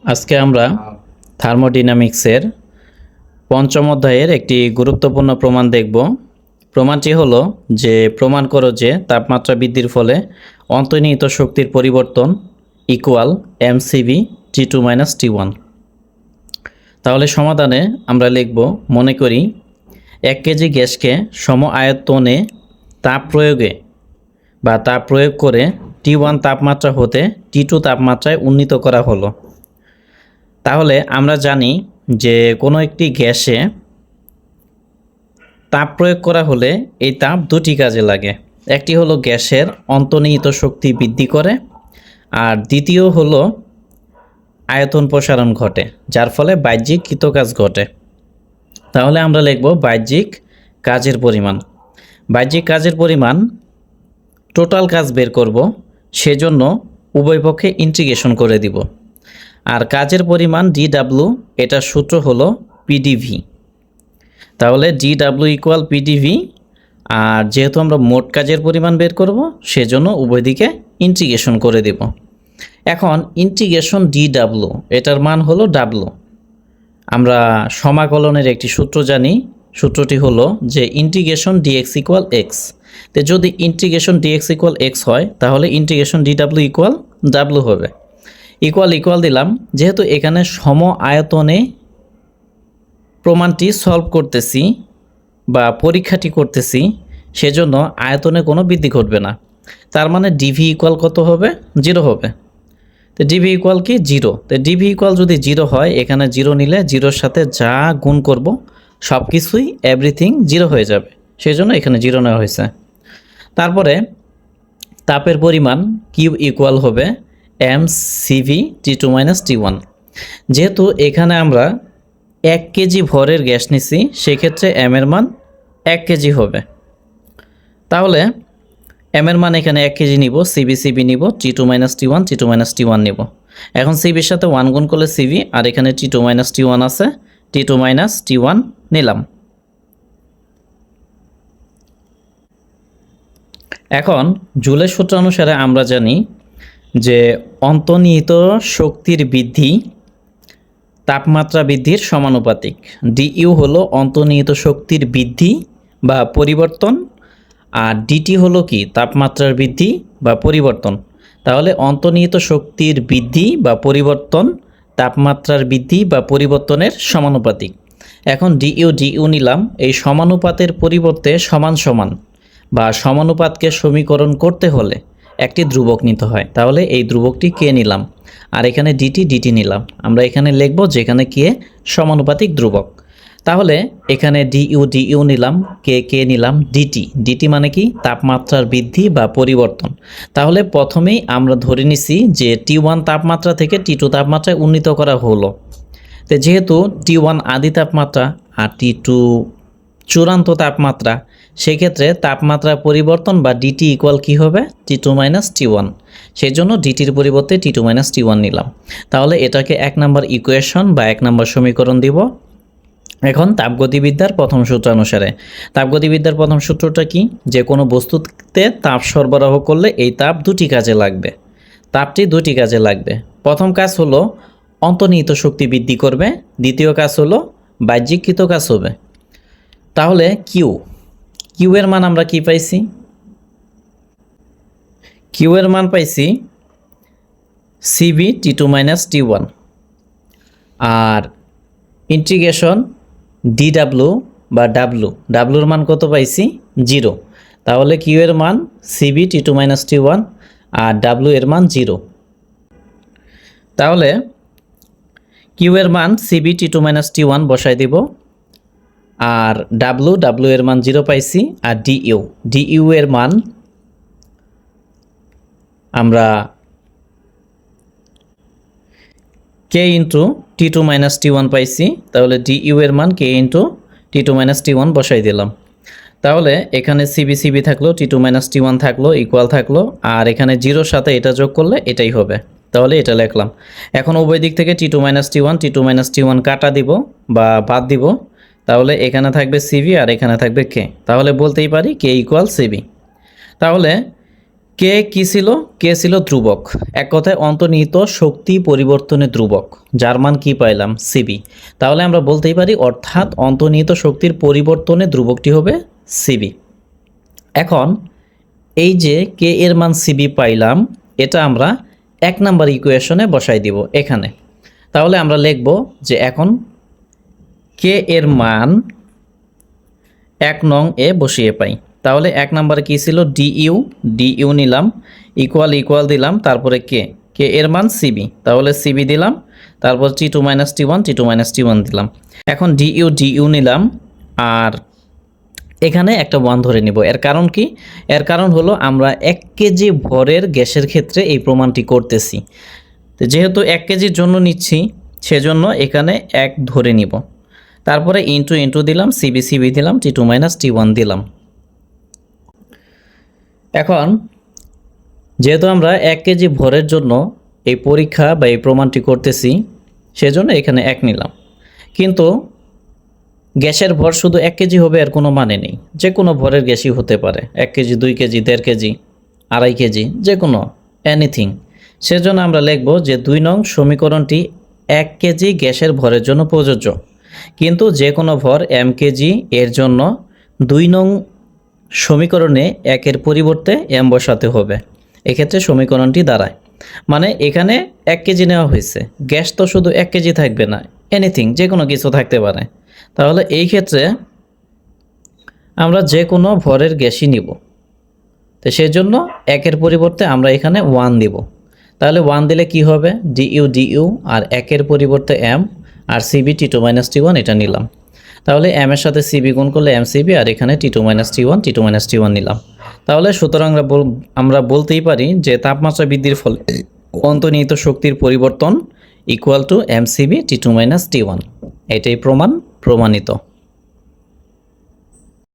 আজকে আমরা থার্মোডাইনামিক্সের পঞ্চম অধ্যায়ের একটি গুরুত্বপূর্ণ প্রমাণ দেখব। প্রমাণটি হলো যে প্রমাণ করো যে তাপমাত্রা বৃদ্ধির ফলে অন্তর্নিহিত শক্তির পরিবর্তন ইকুয়াল mcv T2 - T1। তাহলে সমাধানে আমরা লিখব, মনে করি 1 কেজি গ্যাসকে সম আয়তনে তাপ প্রয়োগ করে T1 তাপমাত্রা হতে T2 তাপমাত্রায় উন্নীত করা হলো। তাহলে আমরা জানি যে কোনো একটি গ্যাসে তাপ প্রয়োগ করা হলে এই তাপ দুটি কাজে লাগে। একটি হলো গ্যাসের অন্তর্নিহিত শক্তি বৃদ্ধি করে, আর দ্বিতীয় হলো আয়তন প্রসারণ ঘটে, যার ফলে বাহ্যিক কৃতকাজ ঘটে। তাহলে আমরা লিখব বাহ্যিক কাজের পরিমাণ। বাহ্যিক কাজের পরিমাণ টোটাল কাজ বের করব, সেজন্য উভয় পক্ষে ইন্টিগ্রেশন করে দিব। আর কাজের পরিমাণ DW, এটার সূত্র হলো PdV। তাহলে DW ইকুয়াল PdV, আর যেহেতু আমরা মোট কাজের পরিমাণ বের করব সেজন্য উভয় দিকে ইন্টিগ্রেশন করে দেব। এখন ইন্টিগ্রেশন DW, এটার মান হলো W। আমরা সমাকলনের একটি সূত্র জানি, সূত্রটি হলো যে ইন্টিগ্রেশন dx ইকুয়াল x। তো যদি ইন্টিগ্রেশন dx ইকুয়াল x হয় তাহলে ইন্টিগ্রেশন DW ইকুয়াল W হবে। ইকুয়াল দিলাম, যেহেতু এখানে সম আয়তনে প্রমাণটি সলভ করতেছি বা পরীক্ষাটি করতেছি, সেজন্য আয়তনে কোনো বৃদ্ধি ঘটবে না। তার মানে ডিভি ইকুয়াল কত হবে? 0 হবে। তো ডিভি ইকুয়াল কি? 0। তো ডিভি ইকুয়াল যদি 0 হয়, এখানে 0 নিলে 0-র সাথে যা গুণ করব সব কিছুই এভরিথিং 0 হয়ে যাবে, সেই জন্য এখানে 0 নেওয়া হয়েছে। তারপরে তাপের পরিমাণ কিউ ইকুয়াল হবে mcv T2 - T1। যেহেতু এখানে আমরা 1 কেজি ভরের গ্যাস নিছি, সেক্ষেত্রে m এর মান 1 কেজি হবে। তাহলে m এর মান এখানে 1 কেজি নিব, cv নিব, T2 - T1 নিব। এখন সিবির সাথে 1 গুণ করলে cv, আর এখানে T2 - T1 আছে, T2 - T1 নিলাম। এখন জুলের সূত্র অনুসারে আমরা জানি যে অন্তর্নিহিত শক্তির বৃদ্ধি তাপমাত্রা বৃদ্ধির সমানুপাতিক। ডিইউ হলো অন্তর্নিহিত শক্তির বৃদ্ধি বা পরিবর্তন, আর ডিটি হলো কি? তাপমাত্রার বৃদ্ধি বা পরিবর্তন। তাহলে অন্তর্নিহিত শক্তির বৃদ্ধি বা পরিবর্তন তাপমাত্রার বৃদ্ধি বা পরিবর্তনের সমানুপাতিক। এখন ডিইউ নিলাম, এই সমানুপাতের পরিবর্তে সমান বা সমানুপাতকে সমীকরণ করতে হলে একটি ধ্রুবক নিতে হয়। তাহলে এই ধ্রুবকটি কে নিলাম, আর এখানে ডিটি নিলাম। আমরা এখানে লিখব যেখানে কে সমানুপাতিক ধ্রুবক। তাহলে এখানে ডিইউ নিলাম, কে নিলাম, ডিটি মানে কি? তাপমাত্রার বৃদ্ধি বা পরিবর্তন। তাহলে প্রথমেই আমরা ধরে নিছি যে T1 তাপমাত্রা থেকে T2 তাপমাত্রায় উন্নীত করা হলো। তো যেহেতু T1 আদি তাপমাত্রা আর T2 চূড়ান্ত তাপমাত্রা, সেক্ষেত্রে তাপমাত্রা পরিবর্তন বা ডিটি ইকুয়াল কী হবে? T2 - T1। সেই জন্য ডিটির পরিবর্তে T2 - T1 নিলাম। তাহলে এটাকে 1 নম্বর ইকুয়েশন বা 1 নম্বর সমীকরণ দিব। এখন তাপগতিবিদ্যার প্রথম সূত্র অনুসারে, তাপগতিবিদ্যার প্রথম সূত্রটা কি? যে কোনো বস্তুতে তাপ সরবরাহ করলে এই তাপ দুটি কাজে লাগবে, তাপটি দুটি কাজে লাগবে। প্রথম কাজ হলো অন্তর্নিহিত শক্তি বৃদ্ধি করবে, দ্বিতীয় কাজ হলো বাহ্যিক কৃতকাজ হবে। তাহলে কিউ এর মান আমরা কি পাইছি? কিউ এর মান পাইছি সিবি T2 - T1, আর ইন্টিগ্রেশন ডিডাব্লিউ বা ডাব্লুর মান কত পাইছি? 0। তাহলে কিউ এর মান সিবি T2 - T1 আর ডাব্লু এর মান 0। তাহলে কিউ এর মান সিবি T2 - T1 বসাই দিব, আর ডাব্লু এর মান 0 পাইছি, আর ডিইউ এর মান আমরা কে ইন্টু T2 - T1 পাইছি। তাহলে ডিইউ এর মান কে ইন্টু T2 - T1 বসাই দিলাম। তাহলে এখানে সিবি থাকলো, T2 - T1 থাকলো, ইকুয়াল থাকলো, আর এখানে 0-র সাথে এটা যোগ করলে এটাই হবে। তাহলে এটা লিখলাম। এখন উভয় দিক থেকে T2 - T1 কাটা দিব বা বাদ দিব। তাহলে এখানে থাকবে সিবি আর এখানে থাকবে কে। তাহলে বলতেই পারি কে ইকুয়াল সিবি। তাহলে কে কি ছিল? কে ছিল ধ্রুবক, এক কথায় অন্তর্নিহিত শক্তি পরিবর্তনের ধ্রুবক, যার মান কি পাইলাম? সিবি। তাহলে আমরা বলতেই পারি অর্থাৎ অন্তর্নিহিত শক্তির পরিবর্তনের ধ্রুবকটি হবে সিবি। এখন এই যে কে এর মান সিবি পাইলাম, এটা আমরা 1 নাম্বার ইকুয়েশনে বসাই দিব এখানে। তাহলে আমরা লিখব যে এখন কে এর মান 1 নং এ বসিয়ে পাই। তাহলে 1 নাম্বারে কী ছিল? ডিইউ নিলাম, ইকুয়াল দিলাম, তারপরে কে এর মান সিবি, তাহলে সিবি দিলাম, তারপর টি2 - টি1 দিলাম। এখন ডিইউ নিলাম, আর এখানে একটা 1 ধরে নিব। এর কারণ কি? এর কারণ হলো আমরা 1 কেজি ভরের গ্যাসের ক্ষেত্রে এই প্রমাণটি করতেছি। তো যেহেতু 1 কেজির জন্য নিচ্ছি, সেজন্য এখানে 1 ধরে নিব। তারপরে ইন্টু দিলাম, সিবি দিলাম, টি2 - টি1 দিলাম। এখন যেহেতু আমরা 1 কেজি ভরের জন্য এই পরীক্ষা বা এই প্রমাণটি করতেছি, সেজন্য এখানে 1 নিলাম। কিন্তু গ্যাসের ভর শুধু 1 কেজি হবে এর কোনো মানে নেই, যে কোনো ভরের গ্যাসই হতে পারে, 1 কেজি, 2 কেজি, 1.5 কেজি, 2.5 কেজি, যে কোনো এনিথিং। সেজন্য আমরা লিখব যে 2 নং সমীকরণটি 1 কেজি গ্যাসের ভরের জন্য প্রযোজ্য, কিন্তু যে কোনো ভর m কেজি এর জন্য 2 নং সমীকরণে 1 এর পরিবর্তে m বসাতে হবে। এক্ষেত্রে সমীকরণটি দাঁড়ায়, মানে এখানে 1 কেজি নেওয়া হয়েছে, গ্যাস তো শুধু 1 কেজি থাকবে না, এনিথিং, যে কোনো কিছু থাকতে পারে। তাহলে এই ক্ষেত্রে আমরা যে কোনো ভরের গ্যাসই নিব, তো সেই জন্য 1 এর পরিবর্তে আমরা এখানে 1 দিব। তাহলে 1 দিলে কি হবে? ডিইউ, আর 1 এর পরিবর্তে m, আর সিবি টি2 - টি1 এটা নিলাম। তাহলে m এর সাথে সিবি গুণ করলে mcb, আর এখানে টি2 - টি1 নিলাম। তাহলে সুতরাং আমরা বলতেই পারি যে তাপমাত্রা বৃদ্ধির ফলে অন্তর্নিহিত শক্তির পরিবর্তন ইকুয়াল টু mcb টি2 - টি1। এটাই প্রমাণিত।